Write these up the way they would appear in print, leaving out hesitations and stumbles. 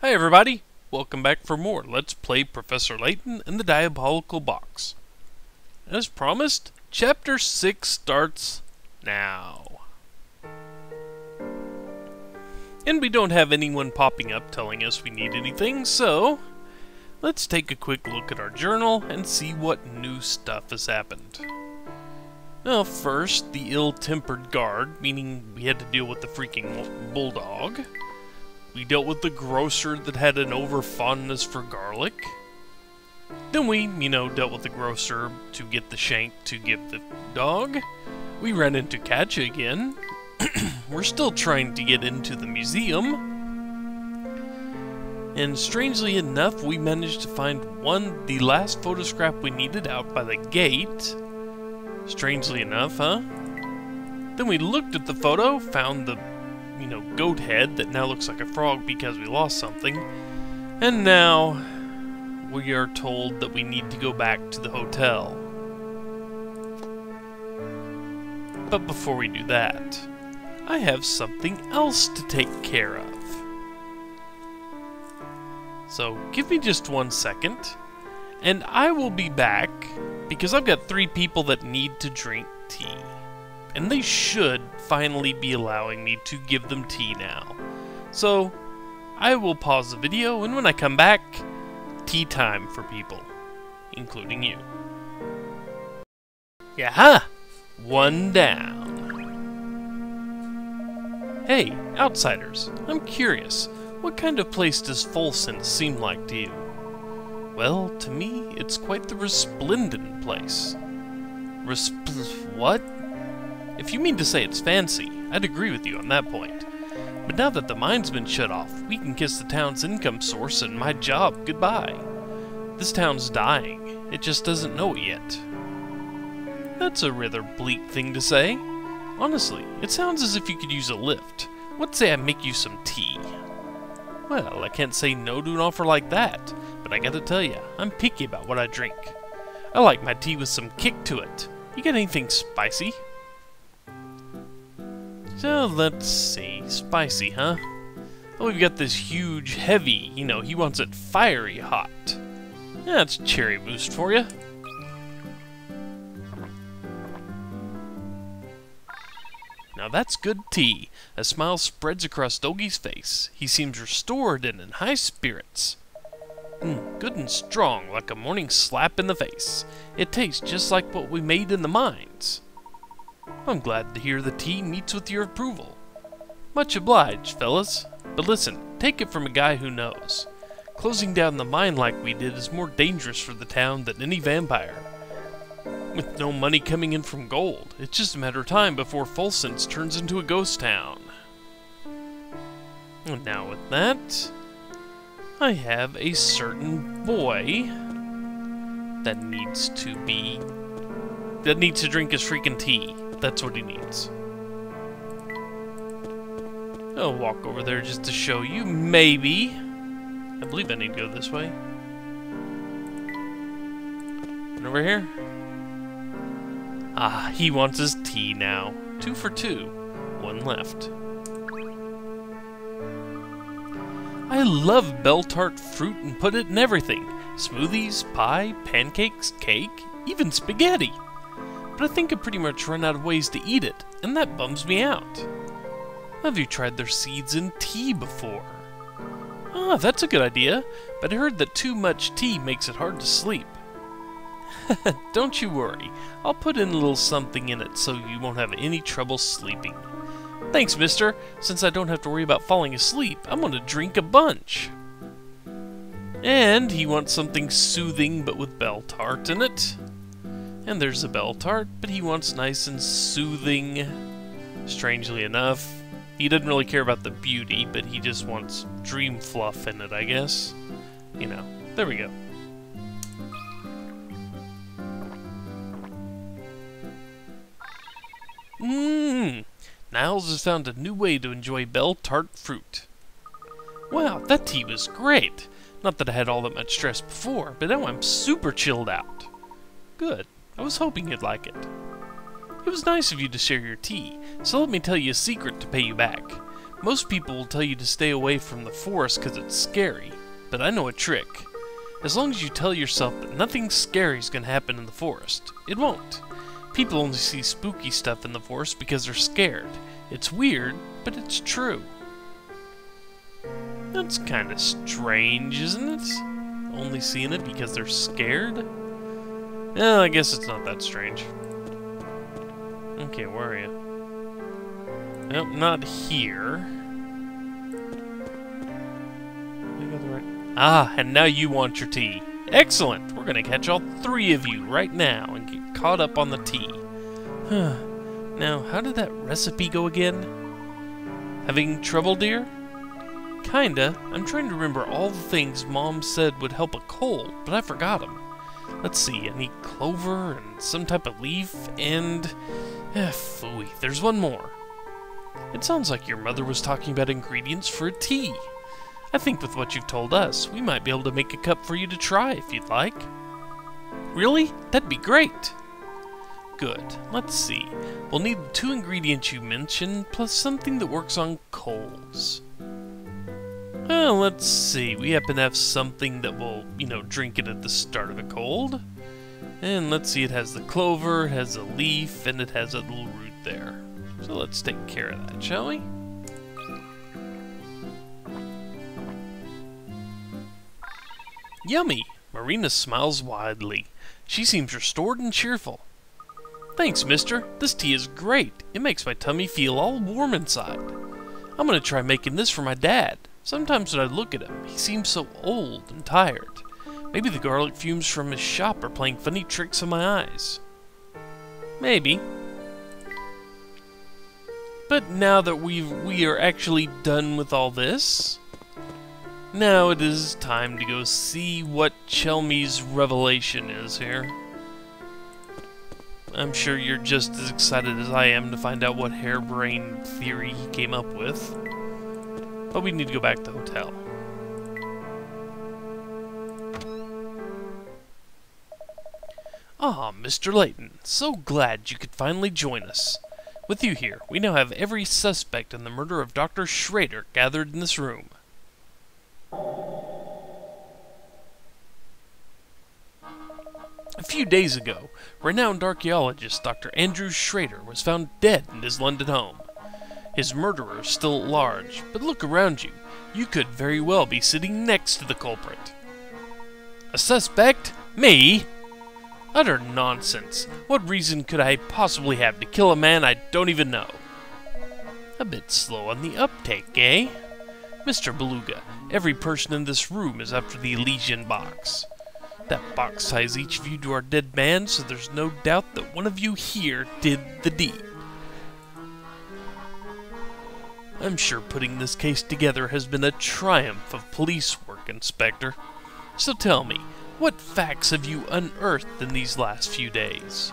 Hi everybody, welcome back for more Let's Play Professor Layton and the Diabolical Box. As promised, Chapter 6 starts now. And we don't have anyone popping up telling us we need anything, so let's take a quick look at our journal and see what new stuff has happened. Well, first, the ill-tempered guard, meaning we had to deal with the freaking bulldog. We dealt with the grocer that had an over-fondness for garlic. Then we, dealt with the grocer to get the shank to give the dog. We ran into Katja again. We're still trying to get into the museum. And strangely enough, we managed to find the last photo scrap we needed out by the gate. Strangely enough, huh? Then we looked at the photo, found the goat head that now looks like a frog because we lost something. And now we are told that we need to go back to the hotel. But before we do that, I have something else to take care of. So give me just 1 second, and I will be back because I've got 3 people that need to drink tea. And they should finally be allowing me to give them tea now. So, I will pause the video, and when I come back, tea time for people, including you. Yaha! 1 down. Hey, outsiders, I'm curious, what kind of place does Folsom seem like to you? Well, to me, it's quite the resplendent place. What? If you mean to say it's fancy, I'd agree with you on that point. But now that the mine's been shut off, we can kiss the town's income source and my job goodbye. This town's dying. It just doesn't know it yet. That's a rather bleak thing to say. Honestly, it sounds as if you could use a lift. What say I make you some tea? Well, I can't say no to an offer like that, but I gotta tell ya, I'm picky about what I drink. I like my tea with some kick to it. You got anything spicy? So, let's see. Spicy, huh? Well, we've got this huge, heavy, he wants it fiery hot. That's cherry boost for you. Now that's good tea. A smile spreads across Dogey's face. He seems restored and in high spirits. Good and strong, like a morning slap in the face. It tastes just like what we made in the mines. I'm glad to hear the tea meets with your approval. Much obliged, fellas. But listen, take it from a guy who knows. Closing down the mine like we did is more dangerous for the town than any vampire. With no money coming in from gold, it's just a matter of time before Folsom turns into a ghost town. And now with that, I have a certain boy that needs to drink his freaking tea. That's what he needs. I'll walk over there just to show you, maybe. I believe I need to go this way. And over here. Ah, he wants his tea now. 2 for 2. 1 left. I love bell tart fruit and put it in everything. Smoothies, pie, pancakes, cake, even spaghetti. But I think I pretty much run out of ways to eat it, and that bums me out. Have you tried their seeds in tea before? Ah, that's a good idea, but I heard that too much tea makes it hard to sleep. Don't you worry, I'll put in a little something in it so you won't have any trouble sleeping. Thanks, mister. Since I don't have to worry about falling asleep, I'm gonna drink a bunch. And he wants something soothing but with bell tart in it. And there's a bell tart, but he wants nice and soothing. Strangely enough, he doesn't really care about the beauty, but he just wants dream fluff in it, I guess. There we go. Niles has found a new way to enjoy bell tart fruit. Wow, that tea was great. Not that I had all that much stress before, but now I'm super chilled out. Good. I was hoping you'd like it. It was nice of you to share your tea, so let me tell you a secret to pay you back. Most people will tell you to stay away from the forest because it's scary, but I know a trick. As long as you tell yourself that nothing scary is going to happen in the forest, it won't. People only see spooky stuff in the forest because they're scared. It's weird, but it's true. That's kind of strange, isn't it? Only seeing it because they're scared? Well, I guess it's not that strange. Okay, where are you? Nope, not here. Ah, and now you want your tea. Excellent! We're gonna catch all three of you right now and get caught up on the tea. Now, how did that recipe go again? Having trouble, dear? Kinda. I'm trying to remember all the things Mom said would help a cold, but I forgot them. Let's see, I need clover and some type of leaf and... phooey, there's one more. It sounds like your mother was talking about ingredients for a tea. I think with what you've told us, we might be able to make a cup for you to try if you'd like. Really? That'd be great! Good. Let's see. We'll need the 2 ingredients you mentioned, plus something that works on colds. Well, let's see. We happen to have something that will, drink it at the start of a cold. And let's see, it has the clover, it has a leaf, and it has a little root there. So let's take care of that, shall we? Yummy! Marina smiles widely. She seems restored and cheerful. Thanks, mister. This tea is great. It makes my tummy feel all warm inside. I'm gonna try making this for my dad. Sometimes when I look at him, he seems so old and tired. Maybe the garlic fumes from his shop are playing funny tricks on my eyes. Maybe. But now that we are actually done with all this, now it is time to go see what Chelmie's revelation is here. I'm sure you're just as excited as I am to find out what harebrained theory he came up with. But we need to go back to the hotel. Ah, Mr. Layton, so glad you could finally join us. With you here, we now have every suspect in the murder of Dr. Schrader gathered in this room. A few days ago, renowned archaeologist Dr. Andrew Schrader was found dead in his London home. His murderer is still at large, but look around you. You could very well be sitting next to the culprit. A suspect? Me? Utter nonsense. What reason could I possibly have to kill a man I don't even know? A bit slow on the uptake, eh? Mr. Beluga, every person in this room is after the Elysian box. That box ties each of you to our dead man, so there's no doubt that one of you here did the deed. I'm sure putting this case together has been a triumph of police work, Inspector. So tell me, what facts have you unearthed in these last few days?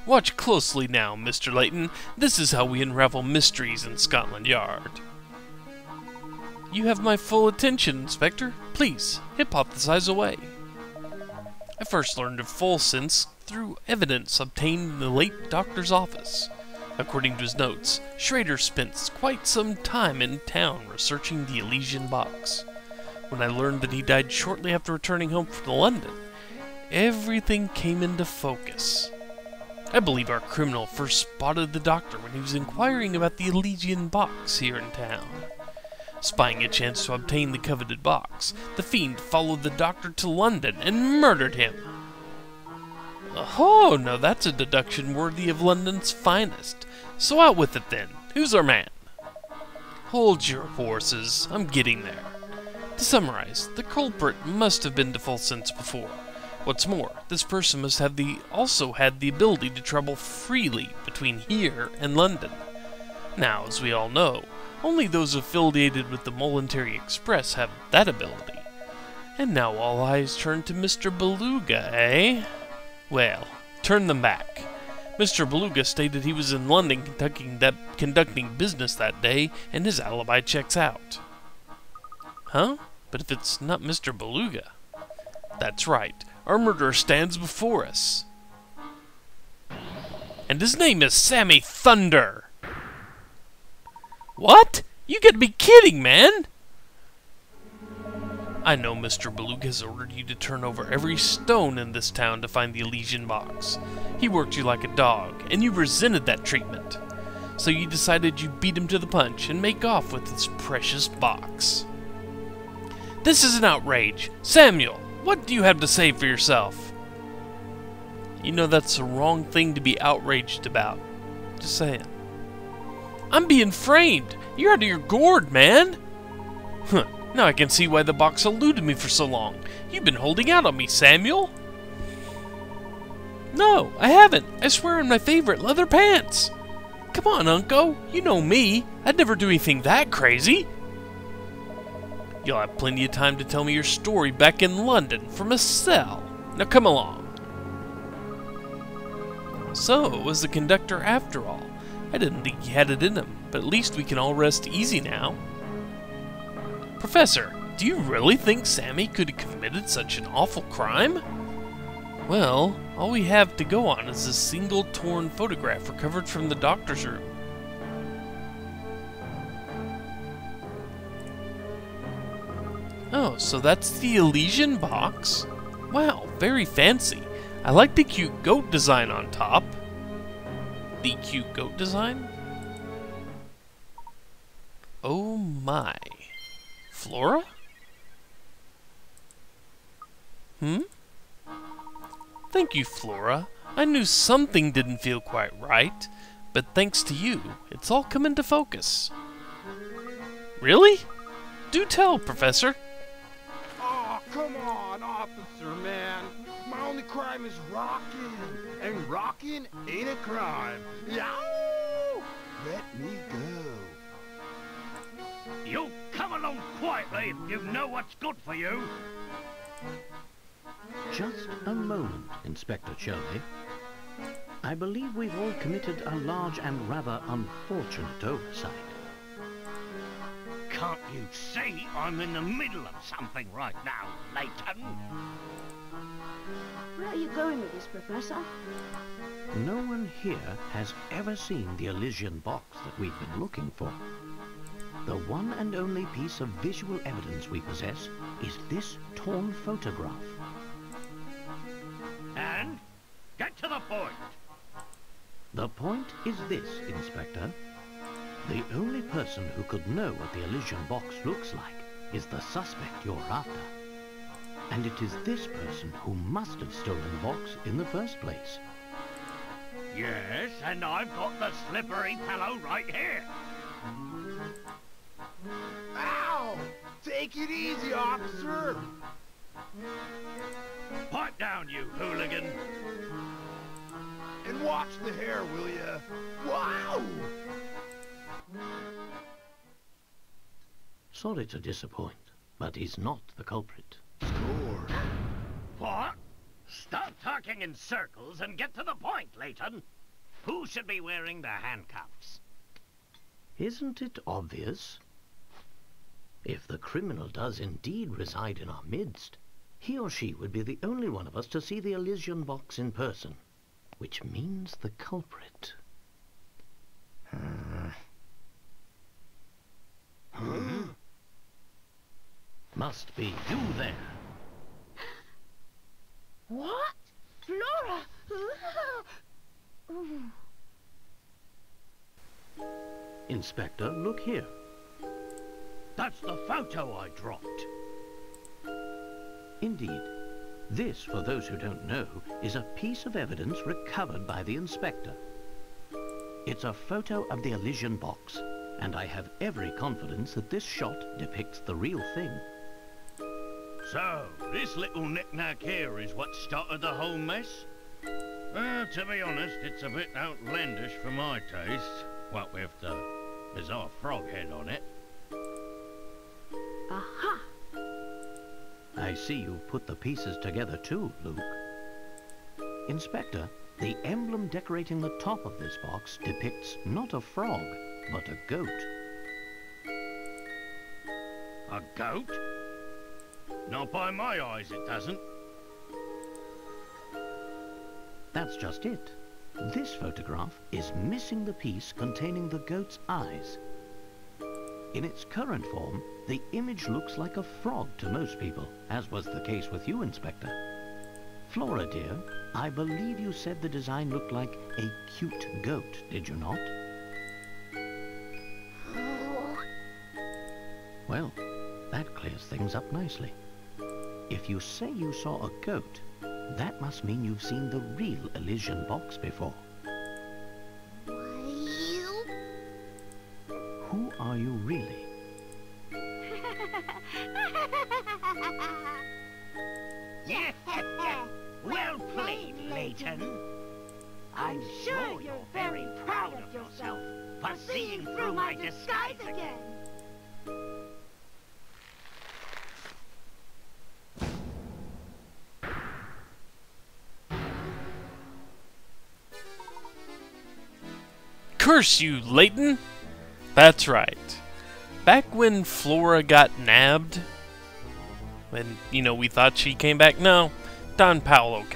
Watch closely now, Mr. Layton. This is how we unravel mysteries in Scotland Yard. You have my full attention, Inspector. Please, hypothesize away. I first learned of full sense through evidence obtained in the late doctor's office. According to his notes, Schrader spent quite some time in town researching the Elysian box. When I learned that he died shortly after returning home from London, everything came into focus. I believe our criminal first spotted the doctor when he was inquiring about the Elysian box here in town. Spying a chance to obtain the coveted box, the fiend followed the doctor to London and murdered him. Oh, now that's a deduction worthy of London's finest. So out with it then. Who's our man? Hold your horses. I'm getting there. To summarize, the culprit must have been to full sense before. What's more, this person must have also had the ability to travel freely between here and London. Now, as we all know, only those affiliated with the Momentary Express have that ability. And now all eyes turn to Mr. Beluga, eh? Well, turn them back. Mr. Beluga stated he was in London conducting business that day, and his alibi checks out. Huh? But if it's not Mr. Beluga? That's right. Our murderer stands before us. And his name is Sammy Thunder! What? You gotta be kidding, man! I know Mr. Beluga has ordered you to turn over every stone in this town to find the Elysian box. He worked you like a dog, and you resented that treatment. So you decided you'd beat him to the punch and make off with this precious box. This is an outrage. Samuel, what do you have to say for yourself? You know that's the wrong thing to be outraged about. Just saying. I'm being framed. You're out of your gourd, man. Huh. Now I can see why the box eluded me for so long. You've been holding out on me, Samuel. No, I haven't. I swear on my favorite leather pants. Come on, Unco. You know me. I'd never do anything that crazy. You'll have plenty of time to tell me your story back in London from a cell. Now come along. So, it was the conductor after all. I didn't think he had it in him, but at least we can all rest easy now. Professor, do you really think Sammy could have committed such an awful crime? Well, all we have to go on is a single torn photograph recovered from the doctor's room. Oh, so that's the Elysian box? Wow, very fancy. I like the cute goat design on top. The cute goat design? Oh my. Flora? Thank you, Flora. I knew something didn't feel quite right, but thanks to you, it's all come into focus. Really? Do tell, Professor. Oh, come on, officer, man. My only crime is rocking, and rocking ain't a crime. Yow! Let me go. You come along quietly if you know what's good for you. Just a moment, Inspector Shelby. I believe we've all committed a large and rather unfortunate oversight. Can't you see I'm in the middle of something right now, Layton? Where are you going with this, Professor? No one here has ever seen the Elysian box that we've been looking for. The one and only piece of visual evidence we possess is this torn photograph. And? Get to the point! The point is this, Inspector. The only person who could know what the Elysian box looks like is the suspect you're after. And it is this person who must have stolen the box in the first place. Yes, and I've got the slippery fellow right here. Ow! Take it easy, officer. Pipe down, you hooligan. And watch the hair, will ya? Wow! Sorry to disappoint, but he's not the culprit. Score. What? Stop talking in circles and get to the point, Layton. Who should be wearing the handcuffs? Isn't it obvious? If the criminal does indeed reside in our midst, he or she would be the only one of us to see the Elysian box in person, which means the culprit. Must be you there. What? Flora! Inspector, look here. That's the photo I dropped. Indeed. This, for those who don't know, is a piece of evidence recovered by the inspector. It's a photo of the Elysian box, and I have every confidence that this shot depicts the real thing. So, this little knick-knack here is what started the whole mess? Well, to be honest, it's a bit outlandish for my taste. What with the bizarre frog head on it. Aha! I see you put the pieces together too, Luke. Inspector, the emblem decorating the top of this box depicts not a frog, but a goat. A goat? Not by my eyes, it doesn't. That's just it. This photograph is missing the piece containing the goat's eyes. In its current form, the image looks like a frog to most people, as was the case with you, Inspector. Flora, dear, I believe you said the design looked like a cute goat, did you not? Well, that clears things up nicely. If you say you saw a goat, that must mean you've seen the real Elysian box before. Who are you really? Well played, Layton. I'm sure you're very proud of yourself for seeing through my disguise again. Curse you, Layton! That's right. Back when Flora got nabbed, when, we thought she came back, no, Don Paulo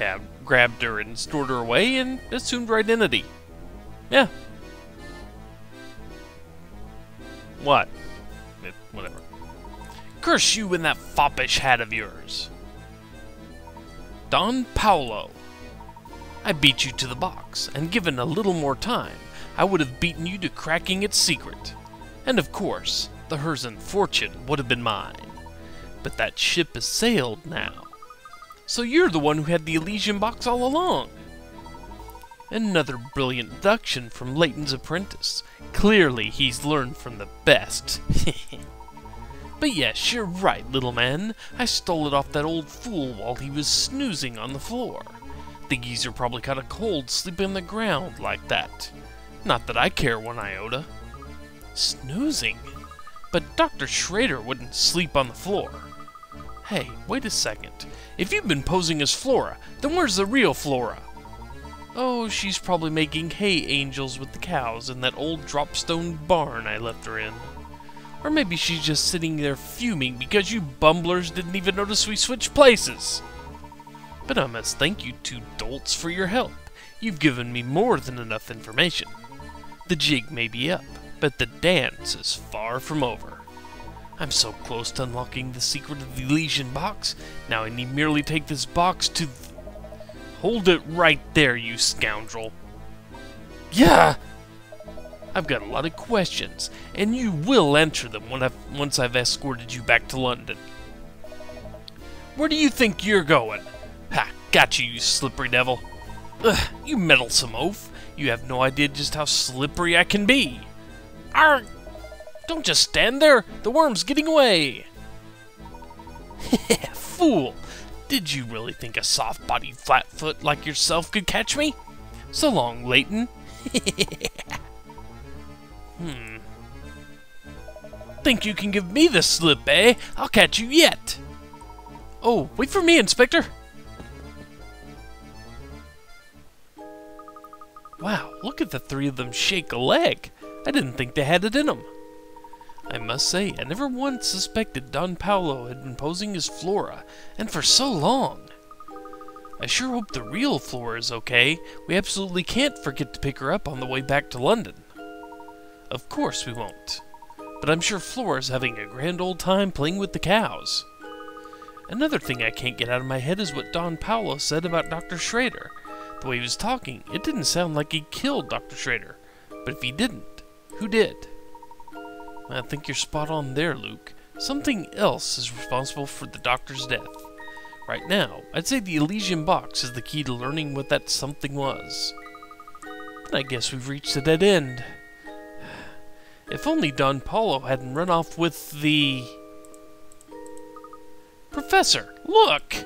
grabbed her and stored her away and assumed her identity. Yeah. What? Whatever. Curse you in that foppish hat of yours. Don Paulo. I beat you to the box, and given a little more time, I would have beaten you to cracking its secret. And of course, the Herzen fortune would have been mine. But that ship has sailed now. So you're the one who had the Elysian box all along. Another brilliant deduction from Layton's apprentice. Clearly he's learned from the best. But yes, you're right, little man. I stole it off that old fool while he was snoozing on the floor. The geezer probably caught a cold sleeping on the ground like that. Not that I care one iota. Snoozing? But Dr. Schrader wouldn't sleep on the floor. Hey, wait a second. If you've been posing as Flora, then where's the real Flora? Oh, she's probably making hay angels with the cows in that old dropstone barn I left her in. Or maybe she's just sitting there fuming because you bumblers didn't even notice we switched places. But I must thank you two dolts for your help. You've given me more than enough information. The jig may be up, but the dance is far from over. I'm so close to unlocking the secret of the Elysian box. Now I need merely take this box to... Hold it right there, you scoundrel. Yeah! I've got a lot of questions, and you will answer them once I've escorted you back to London. Where do you think you're going? Ha! Got you, you slippery devil. Ugh, you meddlesome oaf. You have no idea just how slippery I can be. Arrgh! Don't just stand there! The worm's getting away! Fool! Did you really think a soft-bodied flatfoot like yourself could catch me? So long, Layton. Think you can give me the slip, eh? I'll catch you yet! Oh, wait for me, Inspector! Wow, look at the three of them shake a leg. I didn't think they had it in them. I must say, I never once suspected Don Paulo had been posing as Flora, and for so long. I sure hope the real Flora is okay. We absolutely can't forget to pick her up on the way back to London. Of course we won't. But I'm sure Flora's having a grand old time playing with the cows. Another thing I can't get out of my head is what Don Paulo said about Dr. Schrader. The way he was talking, it didn't sound like he killed Dr. Schrader. But if he didn't, who did? I think you're spot on there, Luke. Something else is responsible for the doctor's death. Right now, I'd say the Elysian box is the key to learning what that something was. And I guess we've reached a dead end. If only Don Paulo hadn't run off with the... Professor, look!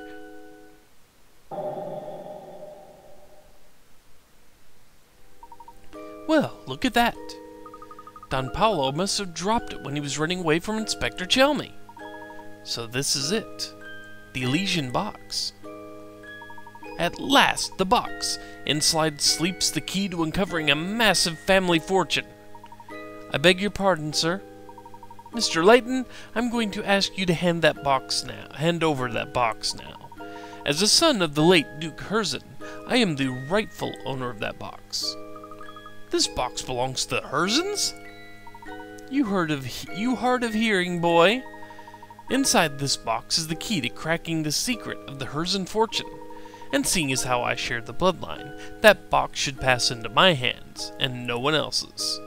Well, look at that. Don Paulo must have dropped it when he was running away from Inspector Chelmy. So this is it. The Elysian box. At last, the box. Inside sleeps the key to uncovering a massive family fortune. I beg your pardon, sir. Mr. Layton, I'm going to ask you to hand over that box now. As the son of the late Duke Herzen, I am the rightful owner of that box. This box belongs to the Herzens? You hard of hearing, boy. Inside this box is the key to cracking the secret of the Herzen fortune. And seeing as how I share the bloodline, that box should pass into my hands, and no one else's.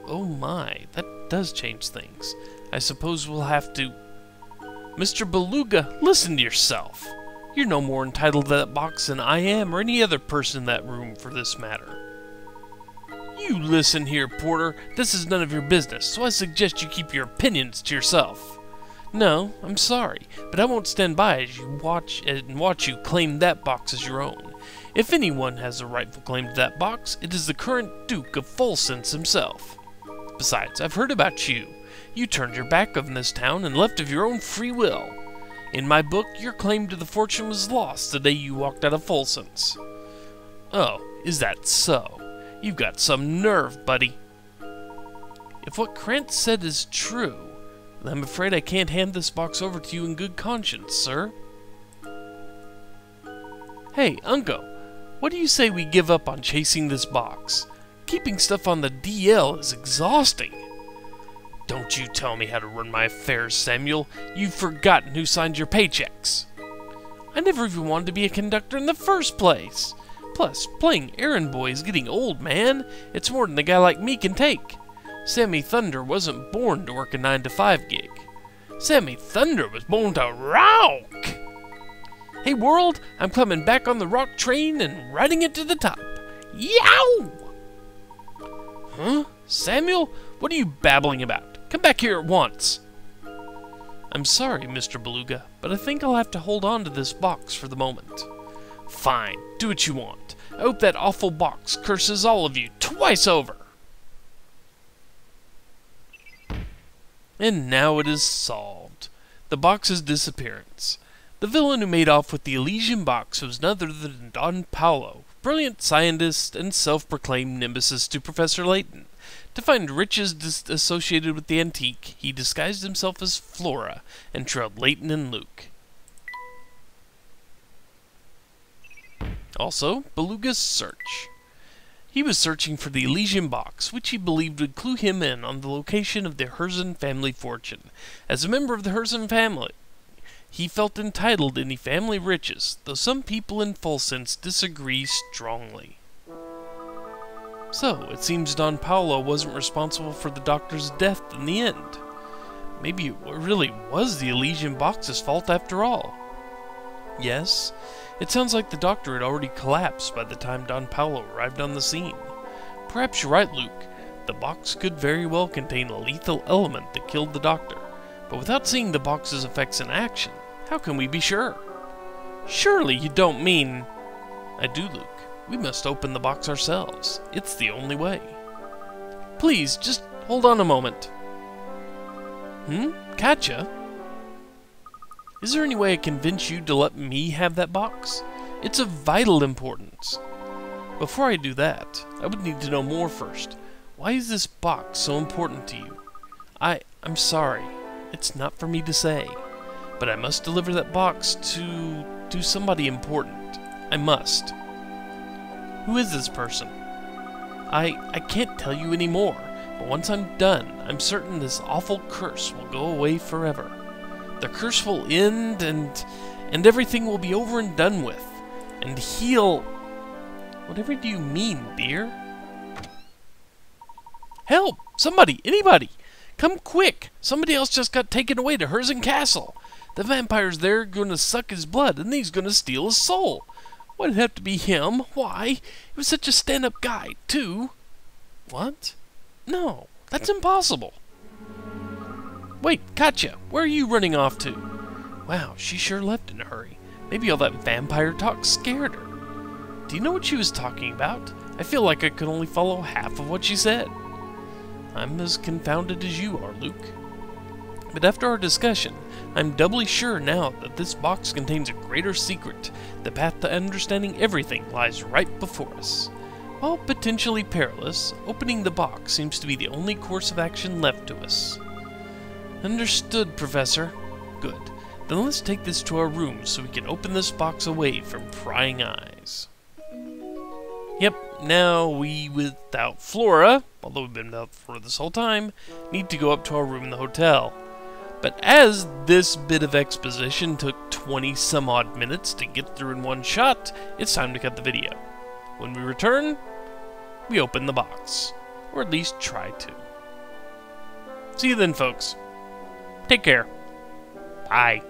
Oh my, that does change things. I suppose we'll have to... Mr. Beluga, listen to yourself. You're no more entitled to that box than I am, or any other person in that room for this matter. You listen here, Porter. This is none of your business, so I suggest you keep your opinions to yourself. No, I'm sorry, but I won't stand by as you watch you claim that box as your own. If anyone has a rightful claim to that box, it is the current Duke of Folsense himself. Besides, I've heard about you. You turned your back on this town and left of your own free will. In my book, your claim to the fortune was lost the day you walked out of Folsense. Oh, is that so? You've got some nerve, buddy. If what Krantz said is true, then I'm afraid I can't hand this box over to you in good conscience, sir. Hey, Unco, what do you say we give up on chasing this box? Keeping stuff on the DL is exhausting. Don't you tell me how to run my affairs, Samuel. You've forgotten who signed your paychecks. I never even wanted to be a conductor in the first place. Plus, playing errand boy is getting old, man. It's more than a guy like me can take. Sammy Thunder wasn't born to work a 9-to-5 gig. Sammy Thunder was born to rock! Hey world, I'm coming back on the rock train and riding it to the top. Yow! Huh? Samuel? What are you babbling about? Come back here at once. I'm sorry, Mr. Beluga, but I think I'll have to hold on to this box for the moment. Fine, do what you want. I hope that awful box curses all of you twice over. And now it is solved. The box's disappearance. The villain who made off with the Elysian box was none other than Don Paulo, brilliant scientist and self-proclaimed nemesis to Professor Layton. To find riches associated with the antique, he disguised himself as Flora and trailed Layton and Luke. Also, Beluga's search. He was searching for the Elysian box, which he believed would clue him in on the location of the Herzen family fortune. As a member of the Herzen family, he felt entitled to any family riches, though some people in Folsense disagree strongly. So, it seems Don Paulo wasn't responsible for the doctor's death in the end. Maybe it really was the Elysian box's fault after all. Yes, it sounds like the doctor had already collapsed by the time Don Paulo arrived on the scene. Perhaps you're right, Luke. The box could very well contain a lethal element that killed the doctor. But without seeing the box's effects in action, how can we be sure? Surely you don't mean... I do, Luke. We must open the box ourselves. It's the only way. Please, just hold on a moment. Katja? Is there any way I can convince you to let me have that box? It's of vital importance. Before I do that, I would need to know more first. Why is this box so important to you? I'm sorry. It's not for me to say. But I must deliver that box to somebody important. I must. Who is this person? I can't tell you anymore, but once I'm done, I'm certain this awful curse will go away forever. The curse will end, and everything will be over and done with. And he'll... Whatever do you mean, dear? Help! Somebody! Anybody! Come quick! Somebody else just got taken away to Herzen Castle. The vampire's there gonna suck his blood, and he's gonna steal his soul. Why'd it have to be him? Why? He was such a stand-up guy, too. What? No, that's impossible. Wait, Katja, where are you running off to? Wow, she sure left in a hurry. Maybe all that vampire talk scared her. Do you know what she was talking about? I feel like I could only follow half of what she said. I'm as confounded as you are, Luke. But after our discussion, I'm doubly sure now that this box contains a greater secret. The path to understanding everything lies right before us. While potentially perilous, opening the box seems to be the only course of action left to us. Understood, Professor. Good. Then let's take this to our room so we can open this box away from prying eyes. Yep, now we, without Flora, although we've been without Flora this whole time, need to go up to our room in the hotel. But as this bit of exposition took 20 some odd minutes to get through in one shot, it's time to cut the video. When we return, we open the box. Or at least try to. See you then, folks. Take care. Bye.